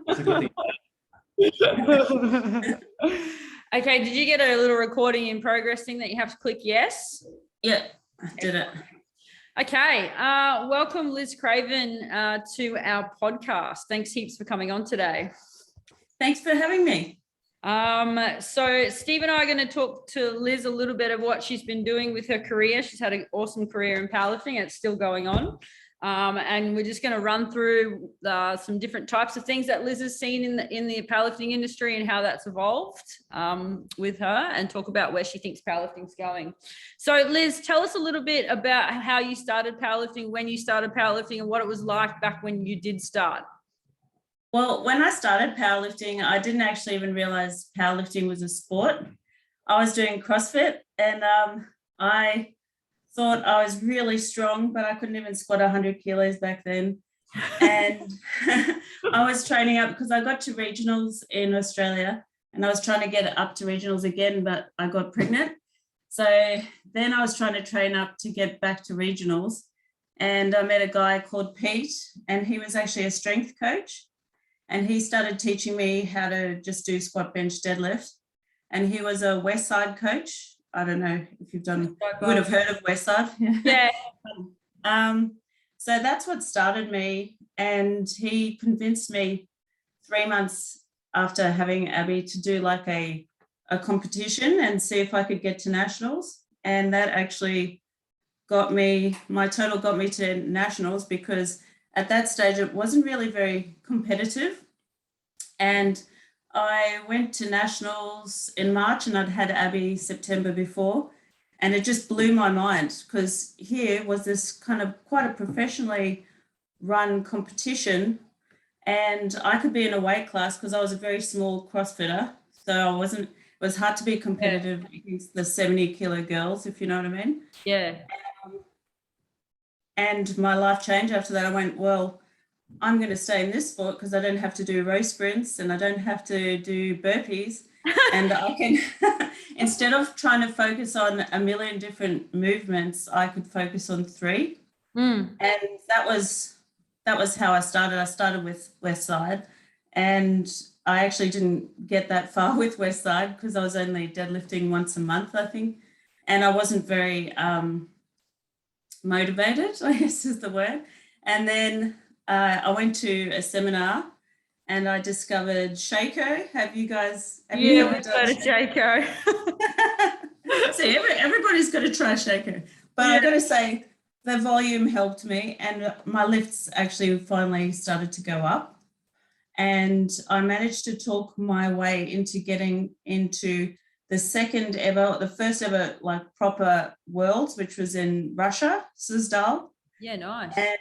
That's a good thing. Okay, did you get a little recording in progress thing that you have to click yes? Yeah, I did it. Okay, welcome Liz Craven to our podcast. Thanks heaps for coming on today. Thanks for having me. So Steve and I are going to talk to Liz a little bit of what she's been doing with her career. She's had an awesome career in powerlifting. It's still going on. And we're just going to run through some different types of things that Liz has seen in the powerlifting industry and how that's evolved with her, and talk about where she thinks powerlifting's going. So Liz, tell us a little bit about how you started powerlifting, when you started powerlifting, and what it was like back when you did start. Well, when I started powerlifting, I didn't actually even realize powerlifting was a sport. I was doing CrossFit, and I thought I was really strong, but I couldn't even squat 100 kilos back then. And I was training up because I got to regionals in Australia, and I was trying to get up to regionals again, but I got pregnant. So then I was trying to train up to get back to regionals, and I met a guy called Pete, and he was actually a strength coach, and he started teaching me how to just do squat, bench, deadlift. And he was a West Side coach. I don't know if you've done, you would have heard of Westside. Yeah. So that's what started me. And he convinced me 3 months after having Abby to do like a competition and see if I could get to nationals. And that actually my total got me to nationals, because at that stage it wasn't really very competitive. And I went to nationals in March, and I'd had Abby September before, and it just blew my mind, because here was this kind of quite a professionally run competition, and I could be in a weight class because I was a very small CrossFitter, so it was hard to be competitive against the 70 kilo girls, if you know what I mean. Yeah. And my life changed after that. I went, well, I'm going to stay in this sport because I don't have to do row sprints and I don't have to do burpees. And I can, instead of trying to focus on a million different movements, I could focus on 3. And that was how I started. I started with West Side, and I actually didn't get that far with West Side because I was only deadlifting once a month, I think. And I wasn't very motivated, I guess is the word. And then I went to a seminar and I discovered Shaco. Have you ever done Shaco? See, everybody's got to try Shaco. But I've got to say, the volume helped me, and my lifts actually finally started to go up. And I managed to talk my way into getting into the first ever like proper Worlds, which was in Russia, Suzdal. Yeah, nice. And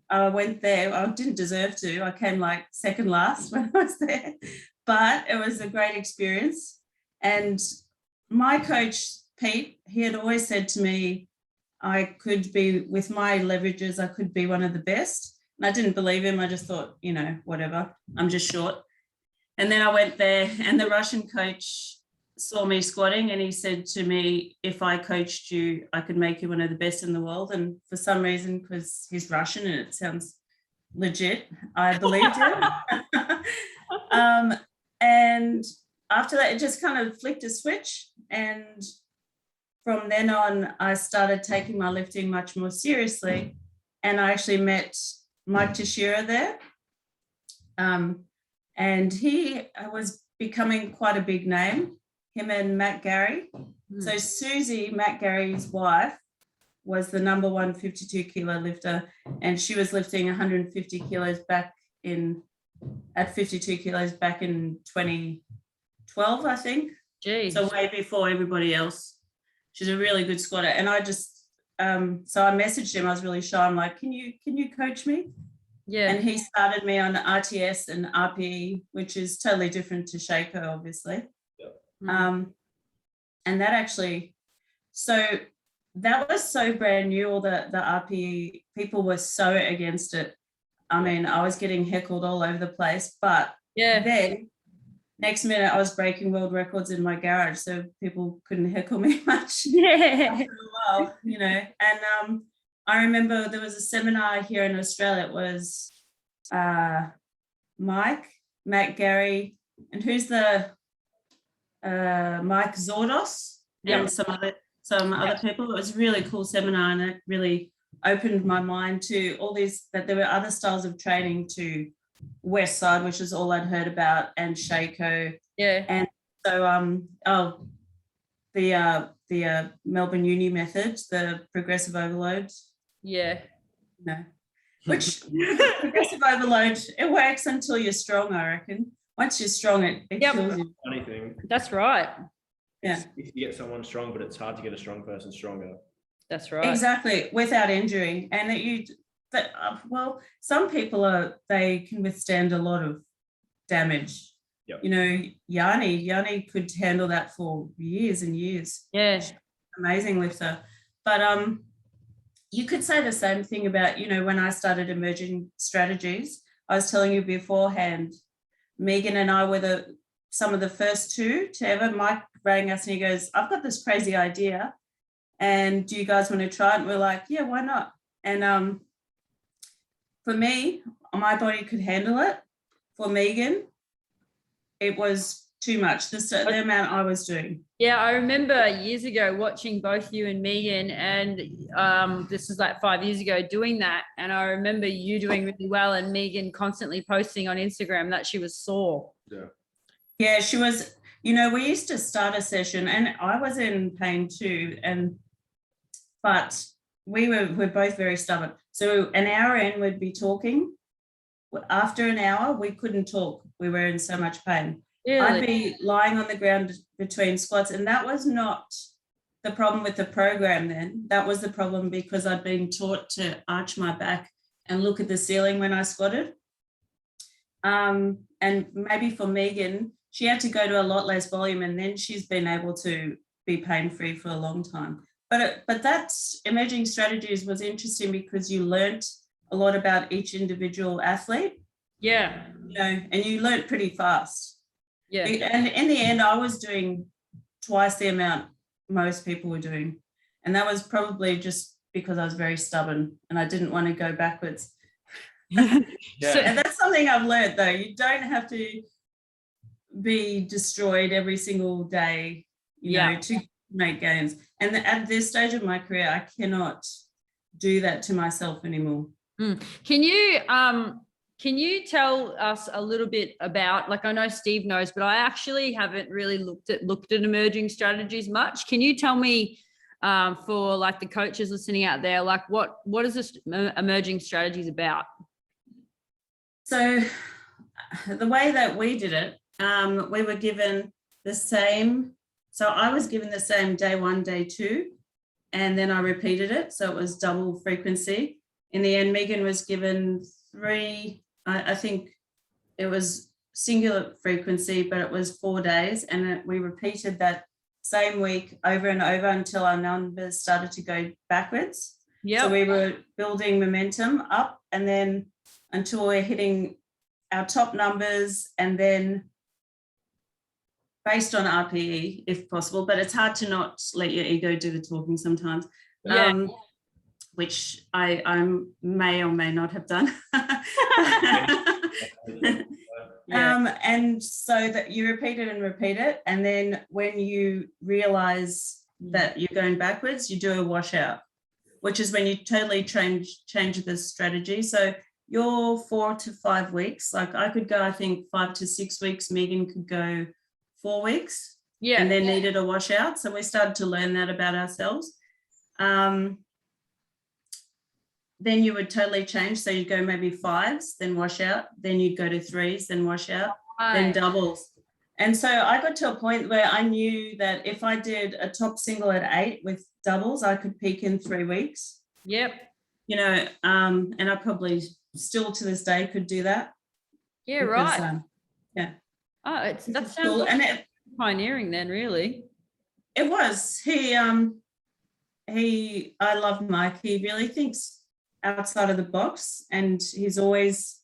I went there. I didn't deserve to. I came like second last when I was there, but it was a great experience. And my coach, Pete, he had always said to me, I could be, with my leverages, I could be one of the best. And I didn't believe him. I just thought, whatever, I'm just short. And then I went there, and the Russian coach saw me squatting, and he said to me, if I coached you, I could make you one of the best in the world. And for some reason, because he's Russian and it sounds legit, I believed him. And after that, it just kind of flicked a switch. And from then on, I started taking my lifting much more seriously. And I actually met Mike Teixeira there. And he was becoming quite a big name, him and Matt Gary. So Susie, Matt Gary's wife, was the number 1 52 kilo lifter, and she was lifting 150 kilos at 52 kilos back in 2012, I think. Jeez. So way before everybody else. She's a really good squatter. And I just, so I messaged him. I was really shy. I'm like, can you coach me? Yeah. And he started me on RTS and RPE, which is totally different to Shaco, obviously. And that actually, so that was so brand new. All the RPE, people were so against it. I mean, I was getting heckled all over the place, but then next minute I was breaking world records in my garage, so people couldn't heckle me much. After a while, And I remember there was a seminar here in Australia. It was Mike Matt Gary, and who's the Mike Zordos, and some other people. It was a really cool seminar, and it really opened my mind to all these, that there were other styles of training, to West Side, which is all I'd heard about, and Shaco. Yeah. And so the Melbourne Uni method, the progressive overload. Yeah. No. Which progressive overload, it works until you're strong, I reckon. Once you're strong, it kills you. Funny thing. That's right. Yeah. If you get someone strong, but it's hard to get a strong person stronger. That's right. Exactly, without injury. And some people they can withstand a lot of damage. Yep. You know, Yanni could handle that for years and years. Yeah. Amazing lifter. But you could say the same thing about, you know, when I started emerging strategies. I was telling you beforehand, Megan and I were some of the first two to ever. Mike rang us and he goes, I've got this crazy idea, and do you guys want to try it? And we're like, yeah, why not? And for me, my body could handle it. For Megan, it was too much, the amount I was doing. Yeah, I remember years ago watching both you and Megan, and this was like 5 years ago, doing that. And I remember you doing really well, and Megan constantly posting on Instagram that she was sore. Yeah, she was. You know, we used to start a session, and I was in pain too, but we're both very stubborn. So an hour in, we'd be talking. After an hour, we couldn't talk. We were in so much pain. Really? I'd be lying on the ground between squats, and that was not the problem with the program then. That was the problem because I'd been taught to arch my back and look at the ceiling when I squatted. And maybe for Megan, she had to go to a lot less volume, and then she's been able to be pain-free for a long time. But that emerging strategies was interesting because you learnt a lot about each individual athlete. Yeah. You know, and you learnt pretty fast. Yeah. And in the end, I was doing twice the amount most people were doing. And that was probably just because I was very stubborn and I didn't want to go backwards. Yeah. And that's something I've learned, though. You don't have to be destroyed every single day, you know, to make gains. And at this stage of my career, I cannot do that to myself anymore. Can you tell us a little bit about, like, I know Steve knows, but I actually haven't really looked at emerging strategies much. Can you tell me, for like the coaches listening out there, like what is this emerging strategies about? So the way that we did it, we were given the same. So I was given the same day 1, day 2, and then I repeated it. So it was double frequency. In the end, Megan was given 3, I think it was singular frequency, but it was 4 days. And we repeated that same week over and over until our numbers started to go backwards. Yeah. So we were building momentum up, and then until we're hitting our top numbers, and then based on RPE, if possible, but it's hard to not let your ego do the talking sometimes. Yeah. Which I may or may not have done. And so that you repeat it and repeat it. And then when you realize that you're going backwards, you do a washout, which is when you totally change the strategy. So you're 4 to 5 weeks. Like I could go, I think 5 to 6 weeks. Megan could go 4 weeks. Yeah. And then needed a washout. So we started to learn that about ourselves. Then you would totally change. So you'd go maybe 5s, then wash out. Then you'd go to 3s, then wash out, then doubles. And so I got to a point where I knew that if I did a top single at 8 with doubles, I could peak in 3 weeks. Yep. You know, and I probably still to this day could do that. Yeah, because, right. Yeah. Oh, that sounds cool. And pioneering then, really. It was. I love Mike. He really thinks outside of the box, and he's always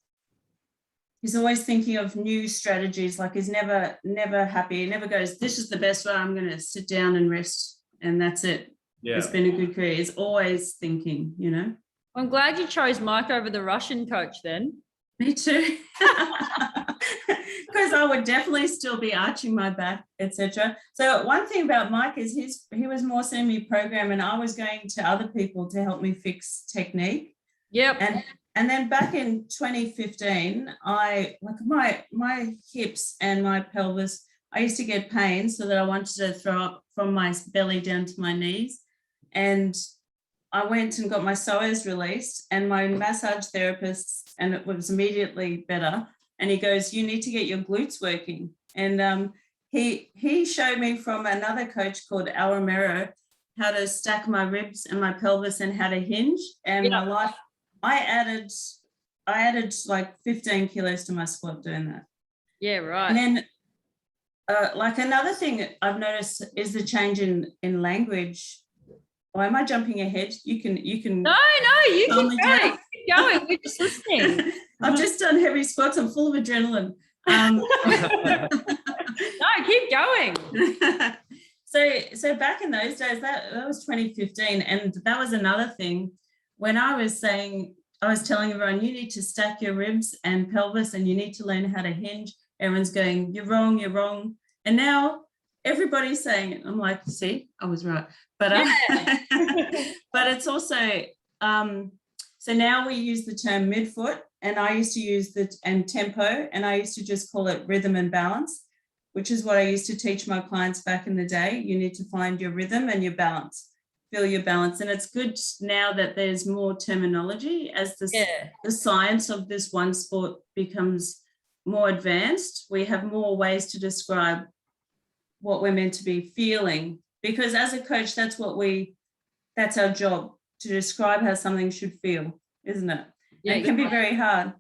thinking of new strategies. Like he's never happy. He never goes, this is the best way, I'm going to sit down and rest and that's it. Yeah. It's been a good career. He's always thinking, you know. I'm glad you chose Mike over the Russian coach then. Me too. would definitely still be arching my back, etc. So one thing about Mike is he was more semi-program, and I was going to other people to help me fix technique. Yep. And then back in 2015, my hips and my pelvis, I used to get pain so that I wanted to throw up from my belly down to my knees. And I went and got my psoas released, and my massage therapist, and it was immediately better. And he goes, you need to get your glutes working. And he showed me from another coach called Al Romero how to stack my ribs and my pelvis and how to hinge. And my life, I added like 15 kilos to my squat doing that. Yeah, right. And then like another thing I've noticed is the change in language. Why am I jumping ahead? You can. No, you keep going. Keep going. We're just listening. I've just done heavy squats. I'm full of adrenaline. No, keep going. So back in those days, that was 2015, and that was another thing. When I was telling everyone, you need to stack your ribs and pelvis, and you need to learn how to hinge. Everyone's going, you're wrong. And now everybody's saying it. I'm like, see, I was right. But but it's also so now we use the term midfoot, and I used to use and tempo, and I used to just call it rhythm and balance, which is what I used to teach my clients back in the day. You need to find your rhythm and your balance, feel your balance. And it's good now that there's more terminology as the science of this one sport becomes more advanced. We have more ways to describe what we're meant to be feeling, because as a coach, that's our job, to describe how something should feel, isn't it? Yeah, and it can be very hard.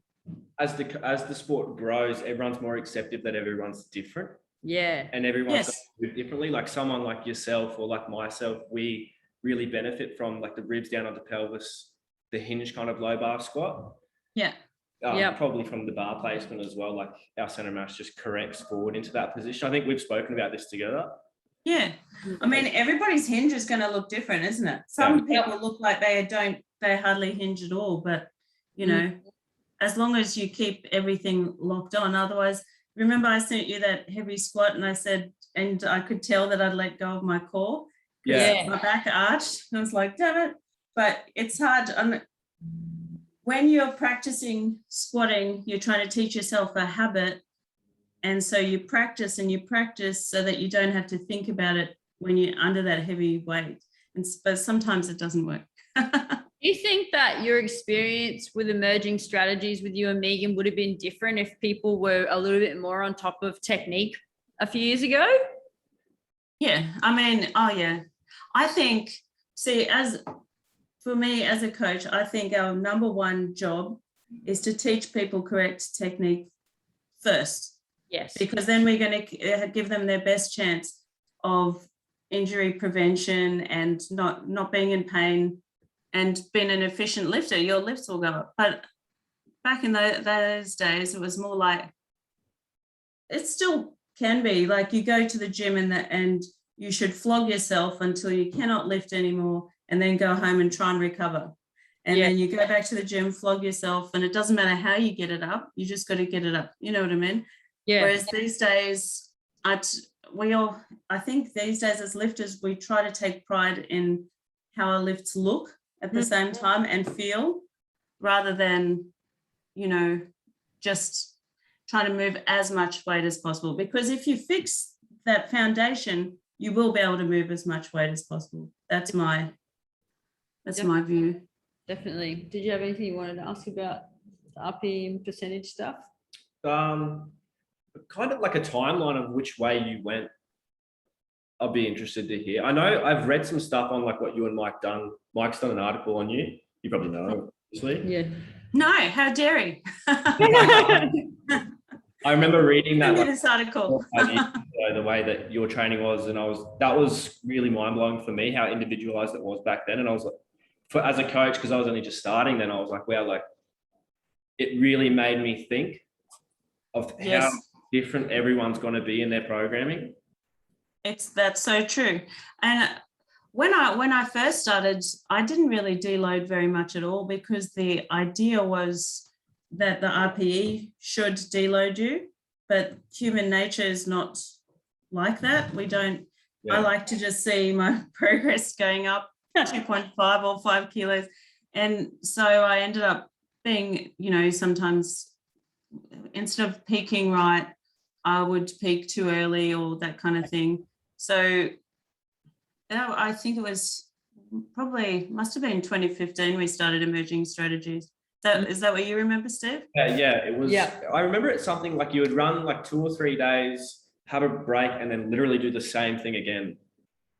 As the sport grows, everyone's more accepting that everyone's different. Yeah. And everyone's going to do differently. Like someone like yourself or like myself, we really benefit from like the ribs down on the pelvis, the hinge kind of low bar squat. Yeah. Probably from the bar placement as well. Like our center mass just corrects forward into that position. I think we've spoken about this together. Yeah. I mean, everybody's hinge is going to look different, isn't it? Some people look like they hardly hinge at all, but you know, as long as you keep everything locked on. Otherwise, remember I sent you that heavy squat and I said, and I could tell that I'd let go of my core. Yeah. My back arched. And I was like, damn it. But it's hard. When you're practicing squatting, you're trying to teach yourself a habit. And so you practice so that you don't have to think about it when you're under that heavy weight. But sometimes it doesn't work. Do you think that your experience with emerging strategies with you and Megan would have been different if people were a little bit more on top of technique a few years ago? Yeah, I mean, I think, for me as a coach, I think our number one job is to teach people correct technique first. Yes. Because then we're going to give them their best chance of injury prevention and not being in pain and being an efficient lifter. Your lifts will go up. But back in those days, it was more like, it still can be like you go to the gym and you should flog yourself until you cannot lift anymore and then go home and try and recover. And then you go back to the gym, flog yourself, and it doesn't matter how you get it up. You just got to get it up. You know what I mean? Yeah. Whereas these days, I think these days as lifters, we try to take pride in how our lifts look at the same time and feel, rather than, just trying to move as much weight as possible. Because if you fix that foundation, you will be able to move as much weight as possible. That's my view. Definitely. Did you have anything you wanted to ask about the RPM percentage stuff? Kind of like a timeline of which way you went. I'll be interested to hear. I know I've read some stuff on like what you and Mike done. Mike's done an article on you. You probably know, obviously. Yeah. No, how dare you? I remember reading that this article. The way that your training was, and that was really mind blowing for me how individualized it was back then. And I was like, as a coach, because I was only just starting, then I was like, wow, like it really made me think of how different everyone's going to be in their programming. That's so true. And when I first started, I didn't really deload very much at all, because the idea was that the RPE should deload you. but human nature is not like that. We don't, I like to just see my progress going up 2.5 or 5 kilos. And so I ended up being, sometimes instead of peaking right, I would peak too early or that kind of thing. So I think it was must have been 2015 we started Emerging Strategies. Is that what you remember, Steve? Yeah, it was. Yeah. I remember it something like you would run like 2 or 3 days, have a break, and then literally do the same thing again.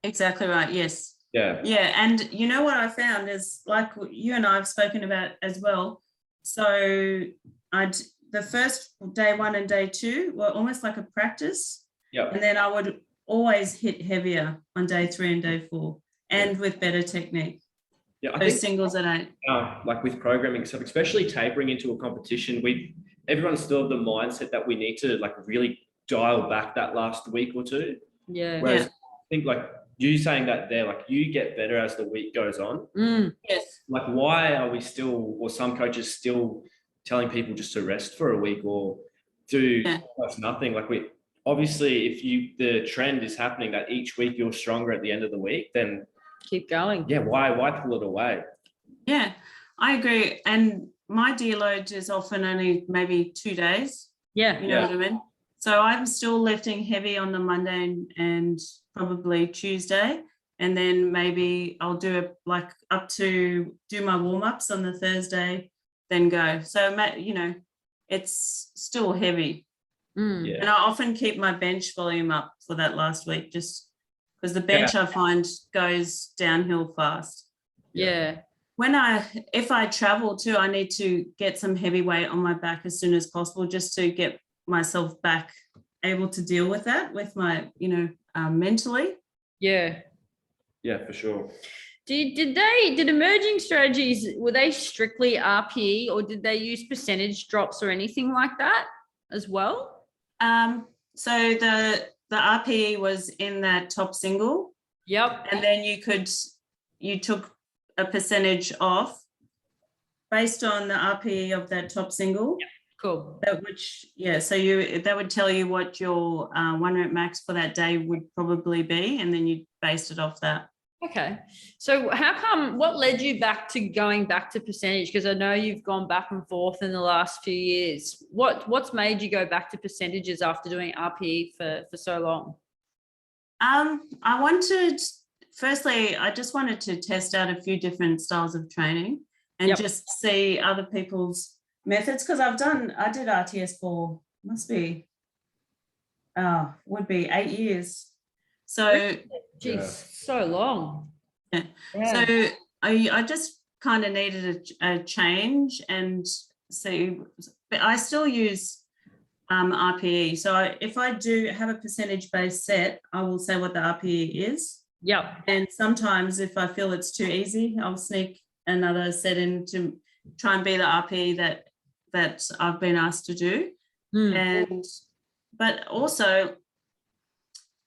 Exactly right. Yes. Yeah. Yeah. And what I found is, like you and I have spoken about as well. So the first day 1 and day 2 were almost like a practice. Yeah. And then I would always hit heavier on day 3 and day 4 and with better technique. Yeah. I Those think singles at 8. Like with programming stuff, especially tapering into a competition, everyone's still of the mindset that we need to like really dial back that last week or 2. Yeah. Whereas I think like you saying that there, like you get better as the week goes on. Yes. Like why are we still, or some coaches still telling people just to rest for a week or do almost nothing? Like obviously if the trend is happening that each week you're stronger at the end of the week, then keep going. Yeah. Why pull it away? Yeah, I agree. And my deload is often only maybe 2 days. Yeah. You know what I mean? So I'm still lifting heavy on the Monday and probably Tuesday. And then maybe I'll do it like up to do my warm-ups on the Thursday, then go. So, it's still heavy. Yeah. And I often keep my bench volume up for that last week, just because the bench I find goes downhill fast. Yeah. If I travel too, I need to get some heavy weight on my back as soon as possible, just to get myself back able to deal with that with my, mentally. Yeah. Yeah, for sure. Did Emerging Strategies, were they strictly RPE or did they use percentage drops or anything like that as well? So the RPE was in that top single. Yep. And then you took a percentage off based on the RPE of that top single. Yep. Cool. So that would tell you what your 1 rep max for that day would probably be, and then you based it off that. Okay. So what led you going back to percentage? Because I know you've gone back and forth in the last few years. What's made you go back to percentages after doing RPE for so long? I just wanted to test out a few different styles of training and just see other people's methods, because I did RTS for would be 8 years. So so long. Yeah. So I just kind of needed a change and see, but I still use RPE. So if I do have a percentage based set, I will say what the RPE is. Yeah. And sometimes if I feel it's too easy, I'll sneak another set in to try and be the RPE that I've been asked to do. But also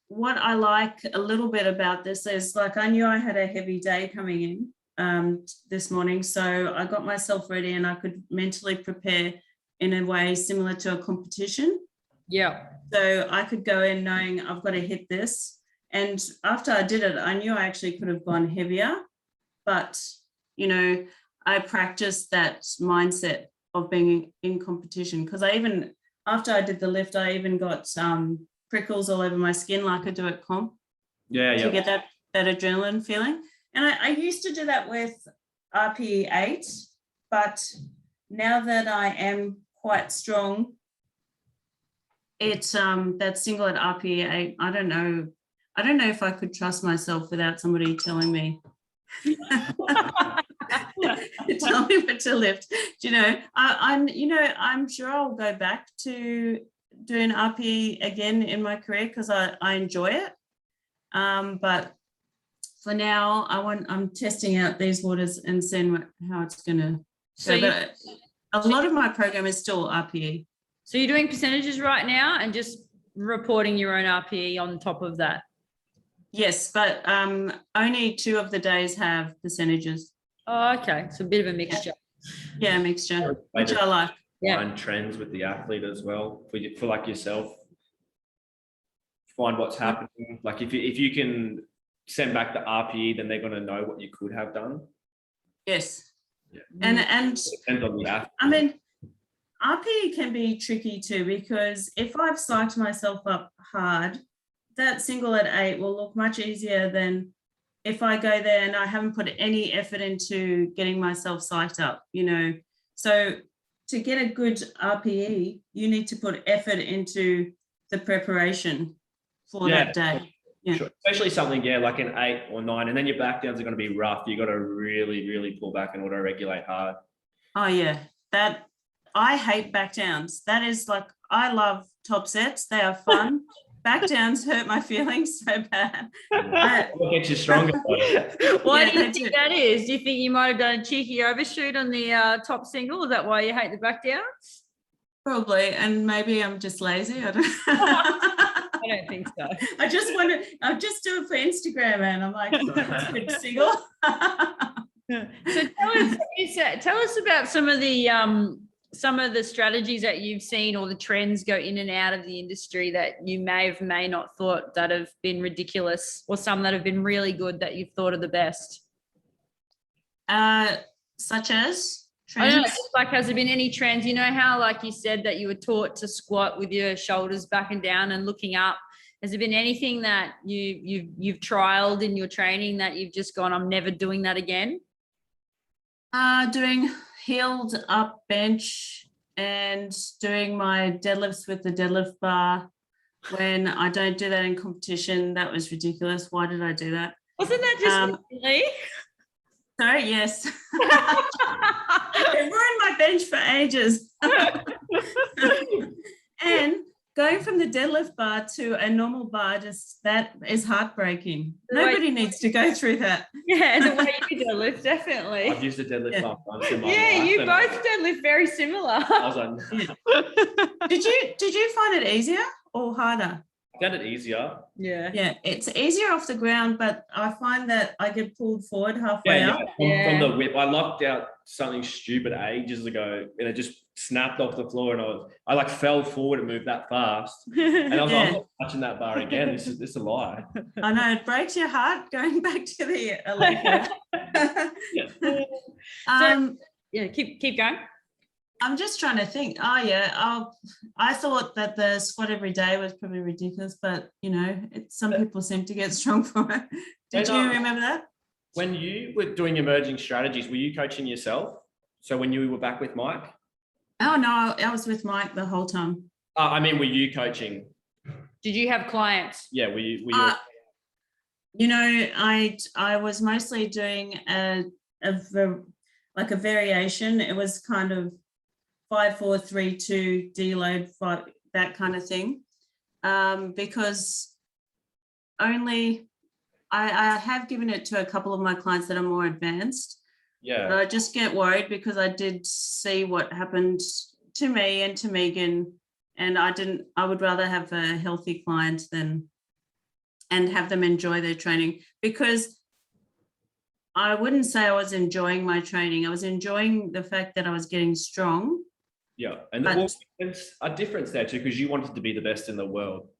what I like a little bit about this is, like, I knew I had a heavy day coming in this morning, so I got myself ready and I could mentally prepare in a way similar to a competition. Yeah. So I could go in knowing I've got to hit this. And after I did it, I knew I actually could have gone heavier, but, I practiced that mindset of being in competition, because after I did the lift, I even got prickles all over my skin like I do at comp. To get that adrenaline feeling. And I used to do that with RPE 8, but now that I am quite strong, it's that single at RPE 8, I don't know if I could trust myself without somebody telling me tell me what to lift. I'm sure I'll go back to doing RPE again in my career because I enjoy it. But for now, I'm testing out these waters and seeing how it's going to go. A lot of my program is still RPE. So you're doing percentages right now and just reporting your own RPE on top of that? Yes, but only 2 of the days have percentages. Oh, okay. So a bit of a mixture. Yeah, a mixture, which I like. find trends with the athlete as well for like yourself. Find what's happening. Like if you can send back the RPE, then they're going to know what you could have done. Yes. Yeah. And it depends on the athlete. I mean, RPE can be tricky too, because if I've psyched myself up hard, that single at 8 will look much easier than if I go there and I haven't put any effort into getting myself psyched up, you know. So to get a good RPE, you need to put effort into the preparation for that day. Yeah. Sure. Especially something, like an 8 or 9, and then your back downs are going to be rough. You got to really, really pull back and auto-regulate hard. Oh yeah, that I hate back downs. That is like, I love top sets. They are fun. Back downs hurt my feelings so bad. What gets you stronger? Why do you think that is? Do you think you might have done a cheeky overshoot on the top single? Is that why you hate the back downs? Probably, and maybe I'm just lazy. I don't think so. I just do it for Instagram, and I'm like, that's a good single. So tell us about some of the strategies that you've seen, or the trends go in and out of the industry that you may not thought that have been ridiculous, or some that have been really good that you've thought are the best. Such as trends? I don't know, like, has there been any trends? You know how, like you said, that you were taught to squat with your shoulders back and down and looking up. Has there been anything that you've trialed in your training that you've just gone, I'm never doing that again? Doing heeled up bench and doing my deadlifts with the deadlift bar. When I don't do that in competition, that was ridiculous. Why did I do that? Wasn't that just recently? Sorry, yes. It ruined my bench for ages. And going from the deadlift bar to a normal bar, that is heartbreaking. Nobody needs to go through that. Yeah, the way you deadlift, definitely. I've used a deadlift bar once in my life. You both deadlift very similar. I was like, Did you find it easier or harder? I found it easier. Yeah, it's easier off the ground, but I find that I get pulled forward halfway up. From the whip. I locked out something stupid ages ago, and it just snapped off the floor, and I like fell forward and moved that fast, and I was like, I'm not touching that bar again. This is a lie. I know, it breaks your heart going back to the elite. Keep going. I'm just trying to think. I thought that the squat every day was probably ridiculous, but you know, some people seem to get strong from it. Did you remember that? When you were doing emerging strategies, were you coaching yourself? So when you were back with Mike? Oh no, I was with Mike the whole time. I mean, were you coaching? Did you have clients? Yeah, were you? You know, I was mostly doing a variation. It was kind of 5-4-3-2 deload, that kind of thing, because only I have given it to a couple of my clients that are more advanced. Yeah, but I just get worried because I did see what happened to me and to Megan, and I would rather have a healthy client and have them enjoy their training, because I wouldn't say I was enjoying my training. I was enjoying the fact that I was getting strong. Yeah, and there's a difference there too, because you wanted to be the best in the world.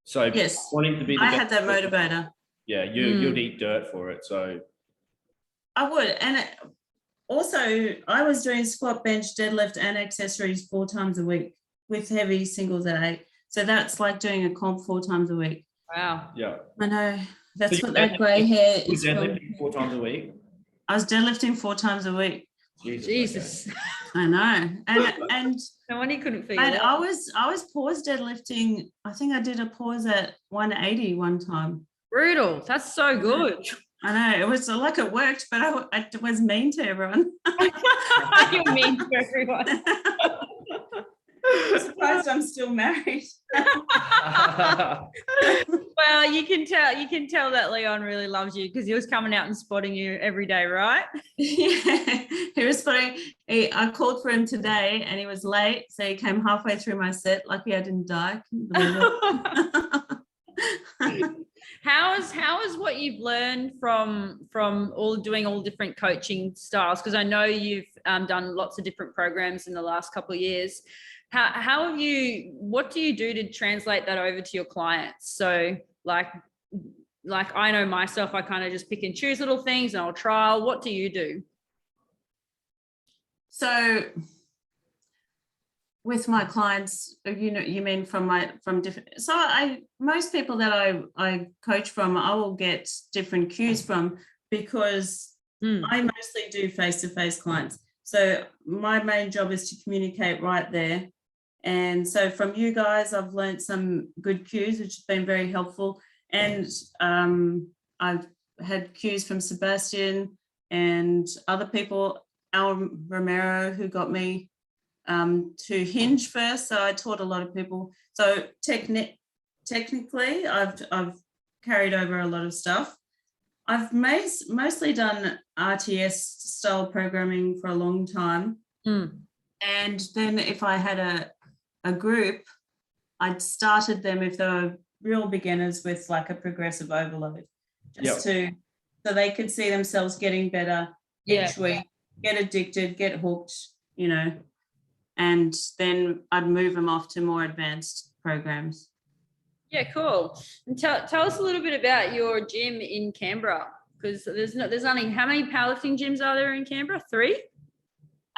So yes, wanting to be the best, I had that motivator. Yeah, you'd eat dirt for it. So I would, and also I was doing squat, bench, deadlift, and accessories 4 times a week with heavy singles at 8. So that's like doing a comp 4 times a week. Wow. Yeah, I know. That's what that grey hair is. Deadlifting 4 times a week. I was deadlifting 4 times a week. Jesus. Okay. I know. And no wonder you couldn't figure it out. I was pause deadlifting. I think I did a pause at 180 one time. Brutal. That's so good. I know. It was like it worked, but I was mean to everyone. You're mean to everyone. I'm surprised I'm still married. Well, you can tell that Leon really loves you, because he was coming out and spotting you every day, right? Yeah, he was spotting. I called for him today and he was late, so he came halfway through my set. Lucky I didn't die. How is what you've learned from all different coaching styles? Because I know you've done lots of different programs in the last couple of years. How have you? What do you do to translate that over to your clients? So like I know myself, I kind of just pick and choose little things and I'll trial. What do you do? So with my clients, you mean from different, so most people that I coach from, I will get different cues from, because I mostly do face-to-face clients. So my main job is to communicate right there. And so from you guys, I've learned some good cues, which has been very helpful. And I've had cues from Sebastian and other people, Al Romero, who got me to Hinge first. So I taught a lot of people. So technically, I've carried over a lot of stuff. I've mostly done RTS style programming for a long time. And then if I had a group, I'd started them, if they were real beginners, with like a progressive overload, just so they could see themselves getting better each week, get addicted, get hooked, and then I'd move them off to more advanced programs. Yeah, cool. And tell us a little bit about your gym in Canberra, because there's only, how many powerlifting gyms are there in Canberra? 3?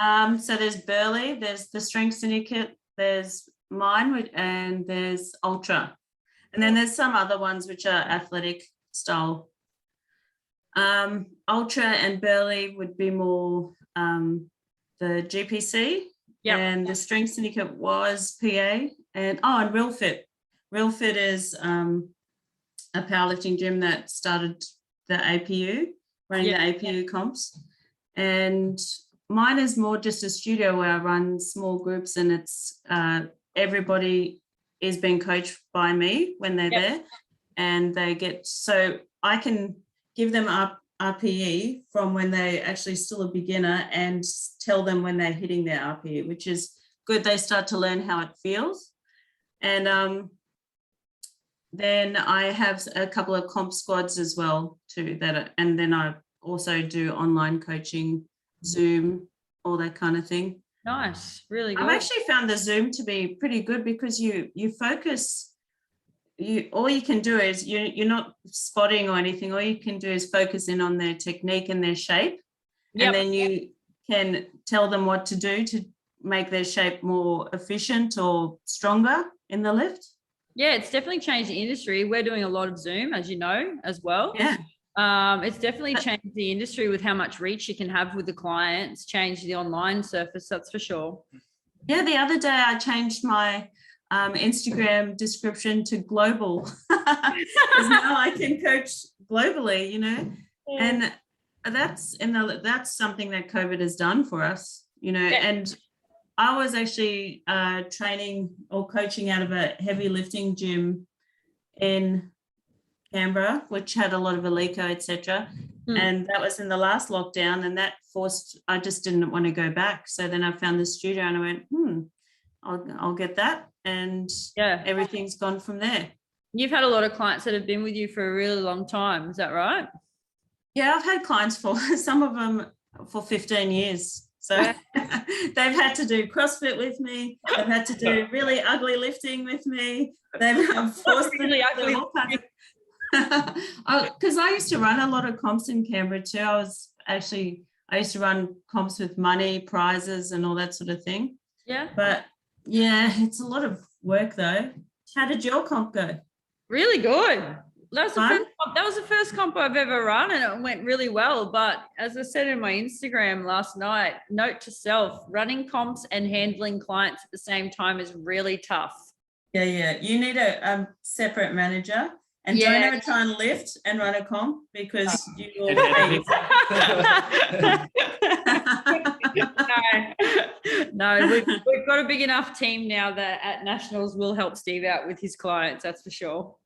So there's Burleigh, there's the Strength Syndicate, there's mine, and there's Ultra. And then there's some other ones which are athletic style. Ultra and Burleigh would be more the GPC, and the Strength Syndicate was PA, and Real Fit. Real Fit is a powerlifting gym that started the APU, running the APU comps. And mine is more just a studio where I run small groups, and it's everybody is being coached by me when they're there, and they get, so I can give them RPE from when they're actually still a beginner and tell them when they're hitting their RPE, which is good. They start to learn how it feels. And then I have a couple of comp squads as well too, and then I also do online coaching, Zoom, all that kind of thing. Nice, really good. I've actually found the Zoom to be pretty good, because you focus. All you can do is, you're not spotting or anything. All you can do is focus in on their technique and their shape, and then you can tell them what to do to make their shape more efficient or stronger in the lift. Yeah, it's definitely changed the industry. We're doing a lot of Zoom, as you know, as well. Yeah. It's definitely changed the industry with how much reach you can have with the clients, changed the online surface, that's for sure. Yeah, the other day I changed my Instagram description to global, because now I can coach globally, and that's something that COVID has done for us, and I was actually training or coaching out of a heavy lifting gym in Canberra, which had a lot of Alico, etc. And that was in the last lockdown, and that forced, I just didn't want to go back. So then I found the studio and I went, I'll get that. And everything's gone from there. You've had a lot of clients that have been with you for a really long time. Is that right? Yeah, I've had clients for some of them for 15 years. So they've had to do CrossFit with me. They've had to do really ugly lifting with me. They've forced really ugly. Because I used to run a lot of comps in Canberra too. I used to run comps with money, prizes, and all that sort of thing. Yeah. But yeah, it's a lot of work though. How did your comp go? Really good. That was the first comp I've ever run, and it went really well. But as I said in my Instagram last night, note to self, running comps and handling clients at the same time is really tough. Yeah. You need a separate manager, and don't ever try and lift and run a comp, because you will hate No, we've got a big enough team now that at Nationals will help Steve out with his clients, that's for sure.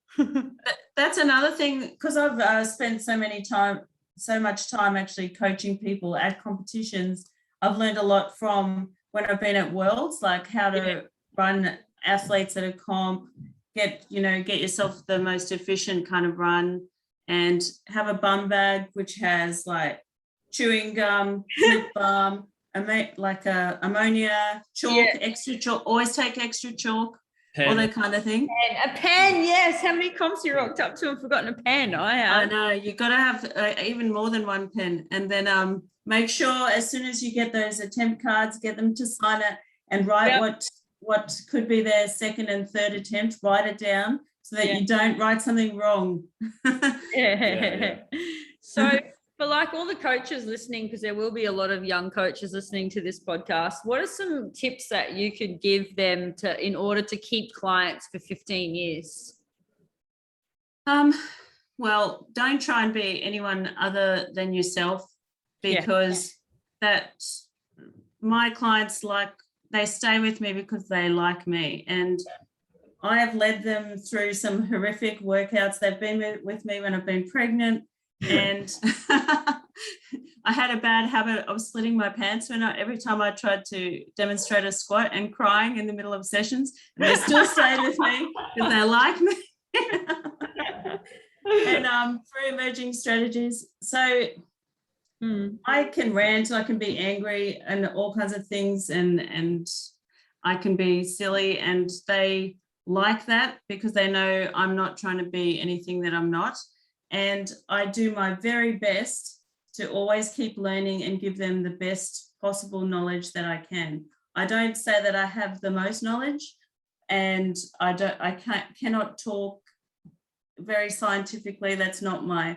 That's another thing, because I've spent so much time actually coaching people at competitions. I've learned a lot from when I've been at Worlds, like how to run athletes at a comp, get yourself the most efficient kind of run, and have a bum bag which has like chewing gum, lip balm, like ammonia, chalk, extra chalk. Always take extra chalk, all that kind of thing. A pen, yes. How many comps you rocked up to and forgotten a pen? I have. I know, you got to have even more than one pen. And then make sure as soon as you get those attempt cards, get them to sign it and write what could be their second and third attempt. Write it down so that you don't write something wrong. So for like all the coaches listening, because there will be a lot of young coaches listening to this podcast, what are some tips that you could give them in order to keep clients for 15 years? Well, don't try and be anyone other than yourself, because my clients, they stay with me because they like me, and I have led them through some horrific workouts. They've been with me when I've been pregnant, and I had a bad habit of slitting my pants every time I tried to demonstrate a squat, and crying in the middle of sessions. And they still stay with me because they like me. And for emerging strategies, so I can rant, I can be angry and all kinds of things, and I can be silly, and they like that because they know I'm not trying to be anything that I'm not. And I do my very best to always keep learning and give them the best possible knowledge that I can. I don't say that I have the most knowledge, and I cannot talk very scientifically. That's not my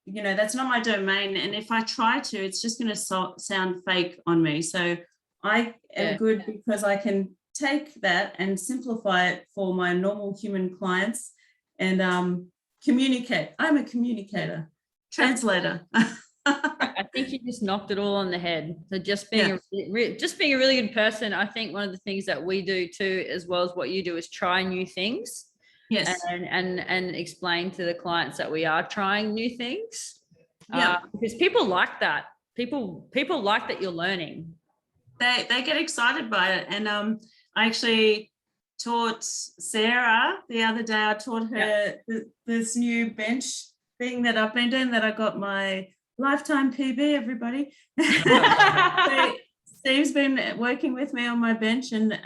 domain. And if I try to, it's just going to sound fake on me. So I am good because I can take that and simplify it for my normal human clients and communicate. I'm a communicator, translator. I think you just knocked it all on the head. So just being a really good person. I think one of the things that we do too, as well as what you do, is try new things. Yes. And explain to the clients that we are trying new things. Because people like that. People like that you're learning. They get excited by it. And I actually taught Sarah the other day. I taught her this new bench thing that I've been doing, that I got my lifetime PB, everybody. Steve's been working with me on my bench and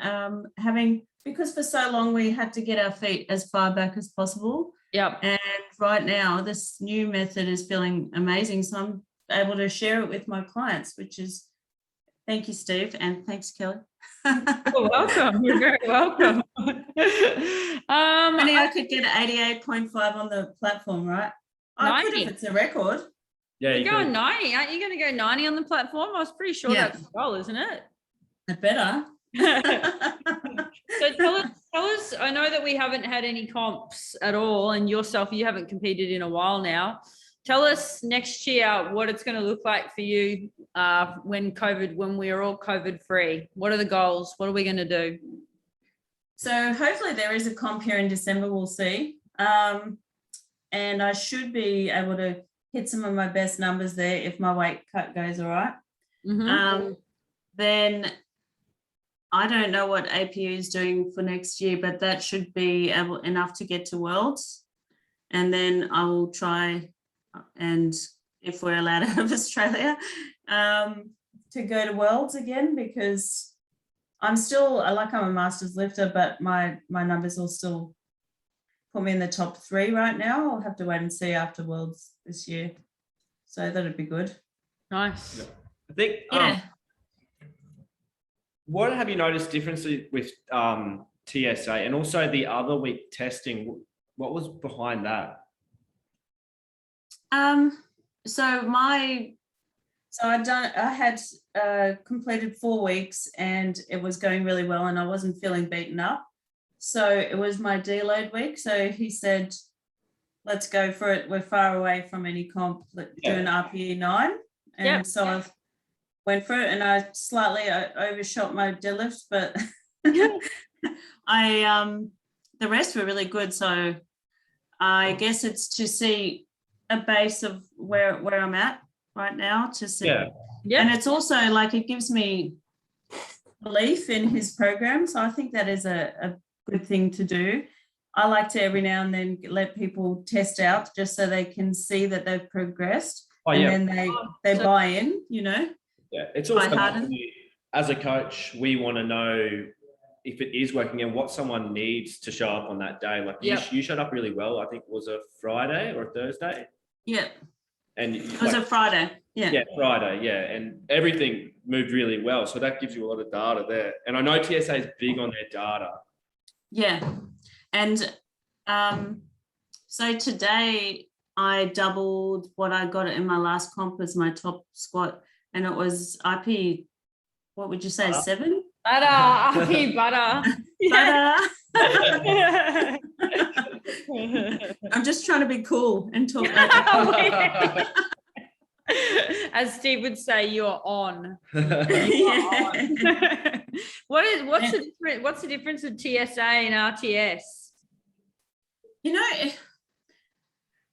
because for so long we had to get our feet as far back as possible. Yep. And right now this new method is feeling amazing. So I'm able to share it with my clients, which is, thank you, Steve. And thanks, Kelly. You're welcome. You're very welcome. I could get 88.5 on the platform, right? I could if it's a record. Yeah, you're going 90. Aren't you going to go 90 on the platform? I was pretty sure that's the goal, isn't it? I better. So tell us, I know that we haven't had any comps at all, and yourself, you haven't competed in a while now. Tell us next year what it's going to look like for you when we're all COVID free. What are the goals? What are we going to do? So hopefully there is a comp here in December, we'll see. And I should be able to hit some of my best numbers there if my weight cut goes all right. Mm-hmm. Then I don't know what APU is doing for next year, but that should be enough to get to Worlds. And then I will try, and if we're allowed out of Australia, to go to Worlds again, because I'm a Masters lifter, but my numbers will still put me in the top 3 right now. I'll have to wait and see after Worlds this year. So that'd be good. Nice. I think, what have you noticed differently with TSA and also the other week testing? What was behind that? I had completed 4 weeks and it was going really well and I wasn't feeling beaten up. So it was my deload week. So he said, let's go for it. We're far away from any comp. Let's do an RPE 9. And so I went for it and I slightly overshot my deadlift, but the rest were really good. So I guess it's to see a base of where I'm at right now to see. And it's also like, it gives me belief in his program. So I think that is a good thing to do. I like to every now and then let people test out just so they can see that they've progressed. And then they buy in, you know. Yeah, it's also as a coach, we want to know if it is working and what someone needs to show up on that day. Like you showed up really well. I think it was a Friday or a Thursday. Yeah. And it was a Friday. Yeah. Yeah, Friday. Yeah. And everything moved really well. So that gives you a lot of data there. And I know TSA is big on their data. Yeah. And so today I doubled what I got in my last comp as my top squat. And it was IP, what would you say, 7? Butter, IP butter. Butter. I'm just trying to be cool and talk like as Steve would say, you're on. Yeah. What's the difference with TSA and RTS? You know,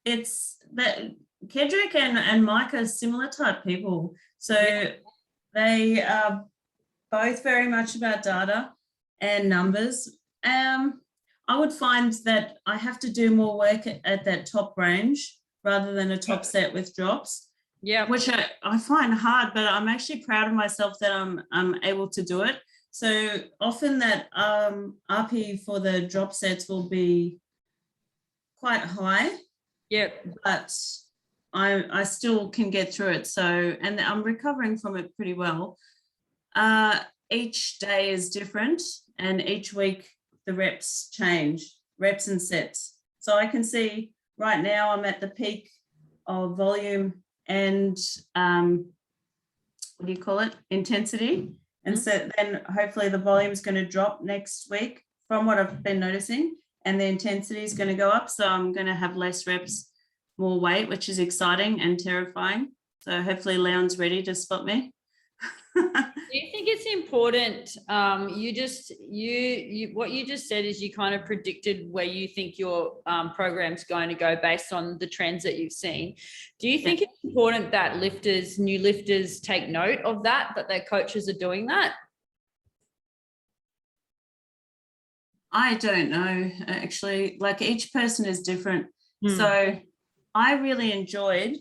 it's that Kedrick and Mike are similar type people. So they are both very much about data and numbers. I would find that I have to do more work at that top range rather than a top set with drops. Yeah, which I find hard, but I'm actually proud of myself that I'm able to do it. So often that RP for the drop sets will be quite high. Yeah, but I still can get through it. So, and I'm recovering from it pretty well. Each day is different, and each week the reps change, reps and sets. So I can see right now I'm at the peak of volume and what do you call it? Intensity. And so then hopefully the volume is going to drop next week from what I've been noticing, and the intensity is going to go up. So I'm going to have less reps, more weight, which is exciting and terrifying. So hopefully Leon's ready to spot me. Do you think it's important? What you just said is you kind of predicted where you think your program's going to go based on the trends that you've seen. Do you think it's important that new lifters take note of that their coaches are doing that? I don't know, actually. Like, each person is different. So I really enjoyed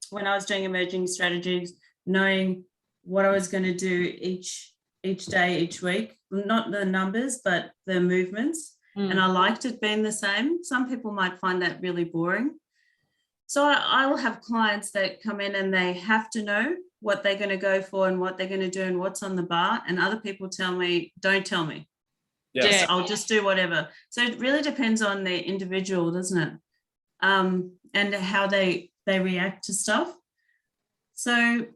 when I was doing emerging strategies, knowing what I was going to do each day, each week, not the numbers, but the movements. And I liked it being the same. Some people might find that really boring. So I will have clients that come in and they have to know what they're going to go for and what they're going to do and what's on the bar. And other people tell me, don't tell me. Yeah. I'll just do whatever. So it really depends on the individual, doesn't it? And how they react to stuff. So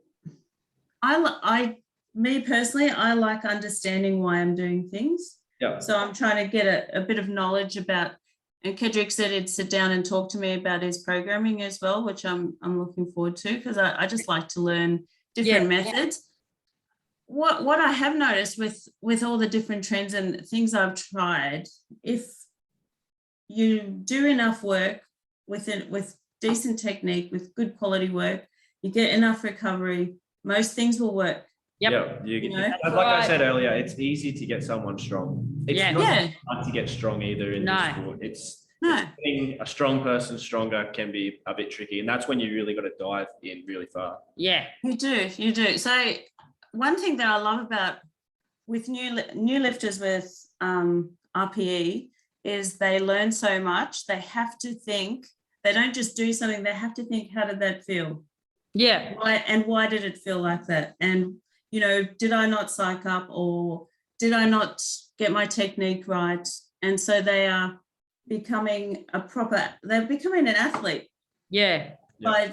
me personally, I like understanding why I'm doing things. Yeah. So I'm trying to get a bit of knowledge about, and Kedrick said he'd sit down and talk to me about his programming as well, which I'm looking forward to, because I just like to learn different methods. What I have noticed with all the different trends and things I've tried, if you do enough work with decent technique, with good quality work, you get enough recovery, most things will work. Yep. Yeah, like I said earlier, it's easy to get someone strong. It's not hard to get strong either in this sport. It's getting a strong person stronger can be a bit tricky, and that's when you really got to dive in really far. Yeah, you do. So one thing that I love about with new lifters with RPE is they learn so much. They have to think. They don't just do something. They have to think, how did that feel? Yeah. Why did it feel like that? And, did I not psych up, or did I not get my technique right? And so they are becoming they're becoming an athlete. Yeah. By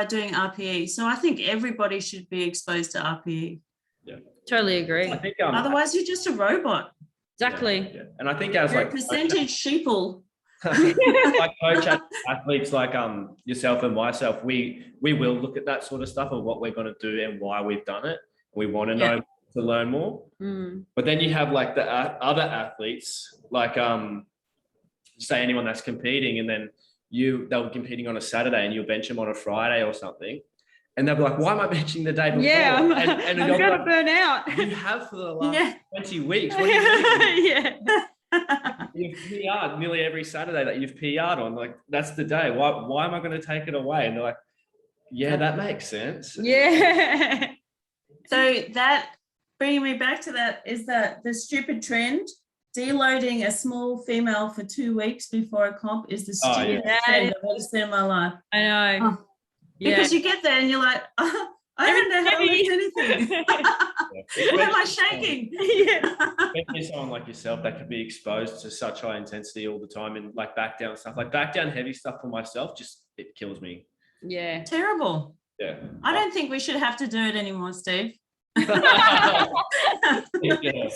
doing RPE. So I think everybody should be exposed to RPE. Yeah. Totally agree. I think otherwise you're just a robot. Exactly. Yeah. And I think as you're a percentage sheeple. Like coach athletes like yourself and myself, we will look at that sort of stuff and what we're going to do and why we've done it. We want to know to learn more. But then you have like the other athletes, like say anyone that's competing, and then they'll be competing on a Saturday and you'll bench them on a Friday or something, and they'll be like, why am I benching the day before? Yeah, and I'm going to burn out. You have for the last 20 weeks. What do you mean? You've PR'd nearly every Saturday that you've PR'd on. Like, that's the day. Why am I going to take it away? And they're like, yeah, that makes sense. Yeah. So that, bringing me back to that, is that the stupid trend, deloading a small female for 2 weeks before a comp is the stupidest trend I've ever seen in my life. I know. Oh, because you get there and you're like, oh, I don't know how to lift anything. Why am I shaking? Especially someone like yourself that could be exposed to such high intensity all the time, and like back down stuff, like back down heavy stuff for myself, just it kills me. Yeah. Terrible. Yeah. I don't think we should have to do it anymore, Steve.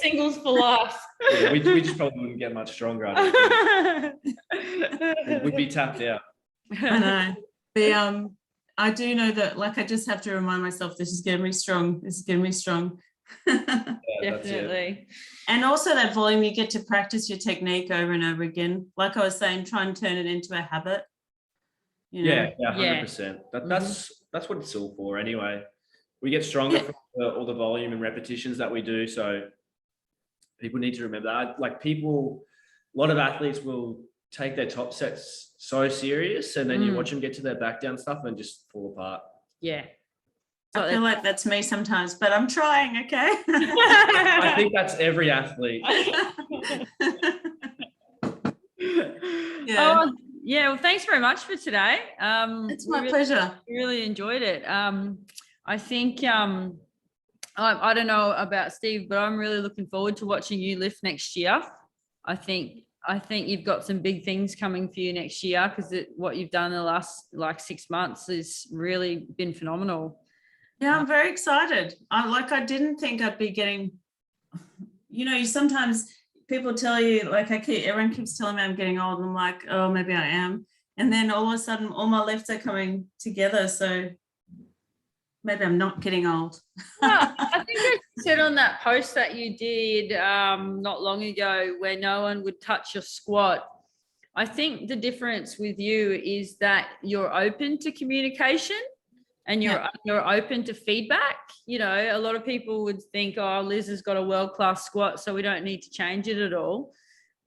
Singles for life. Yeah, we just probably wouldn't get much stronger. I don't think. We'd be tapped out. I know. I do know that, like, I just have to remind myself, this is getting me strong. This is getting me strong. Yeah, Definitely. And also that volume, you get to practice your technique over and over again. Like I was saying, try and turn it into a habit. You know? Yeah, 100%. That's what it's all for anyway. We get stronger from all the volume and repetitions that we do. So people need to remember that. Like, a lot of athletes will take their top sets so serious, and then you watch them get to their back down stuff and just fall apart. Yeah. I feel like that's me sometimes, but I'm trying, okay? I think that's every athlete. Yeah. Oh, yeah. Well, thanks very much for today. It's my pleasure. Really enjoyed it. I think I don't know about Steve, but I'm really looking forward to watching you lift next year. I think you've got some big things coming for you next year, because what you've done in the last 6 months has really been phenomenal. Yeah, I'm very excited. I didn't think I'd be getting, sometimes people tell you, like, everyone keeps telling me I'm getting old, and I'm like, oh, maybe I am. And then all of a sudden, all my lifts are coming together. So maybe I'm not getting old. Well, I think I said on that post that you did not long ago, where no one would touch your squat, I think the difference with you is that you're open to communication, and you're open to feedback. A lot of people would think, oh, Liz has got a world-class squat, so we don't need to change it at all.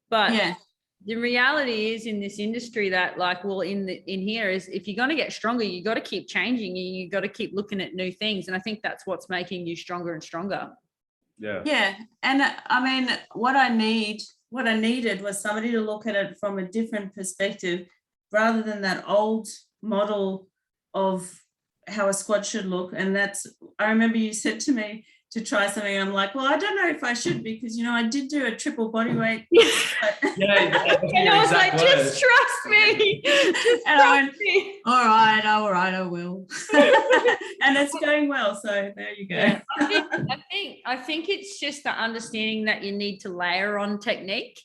But the reality is, in this industry, that in here is, if you're going to get stronger, you got to keep changing, and you got to keep looking at new things. And I think that's what's making you stronger and stronger. Yeah. And I mean, what I needed was somebody to look at it from a different perspective, rather than that old model of how a squat should look. And I remember you said to me to try something, and I'm like, well, I don't know if I should, because I did do a triple body weight. And I was like, just trust me. And I went, all right, I will. And it's going well, so there you go. Yeah. I think it's just the understanding that you need to layer on technique.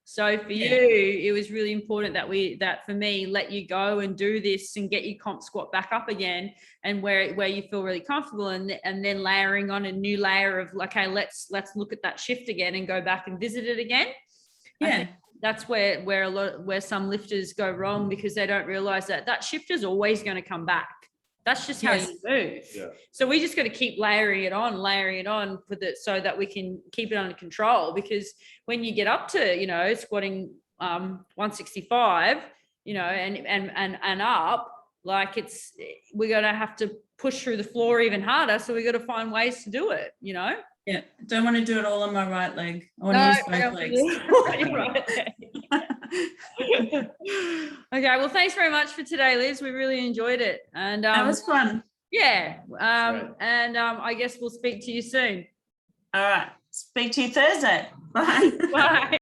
So for you, it was really important that for me, let you go and do this and get your comp squat back up again, and where you feel really comfortable, and then layering on a new layer of, like, hey, let's look at that shift again and go back and visit it again. I think that's where some lifters go wrong, because they don't realize that shift is always going to come back. That's just how you move. Yeah. So we just got to keep layering it on so that we can keep it under control. Because when you get up to, squatting 165, and up, like, we're going to have to push through the floor even harder. So we got to find ways to do it, Yeah. Don't want to do it all on my right leg. I want to use both legs. Right. Okay, well, thanks very much for today, Liz. We really enjoyed it, and that was fun. Yeah, and I guess we'll speak to you soon. All right, speak to you Thursday. Bye. Bye.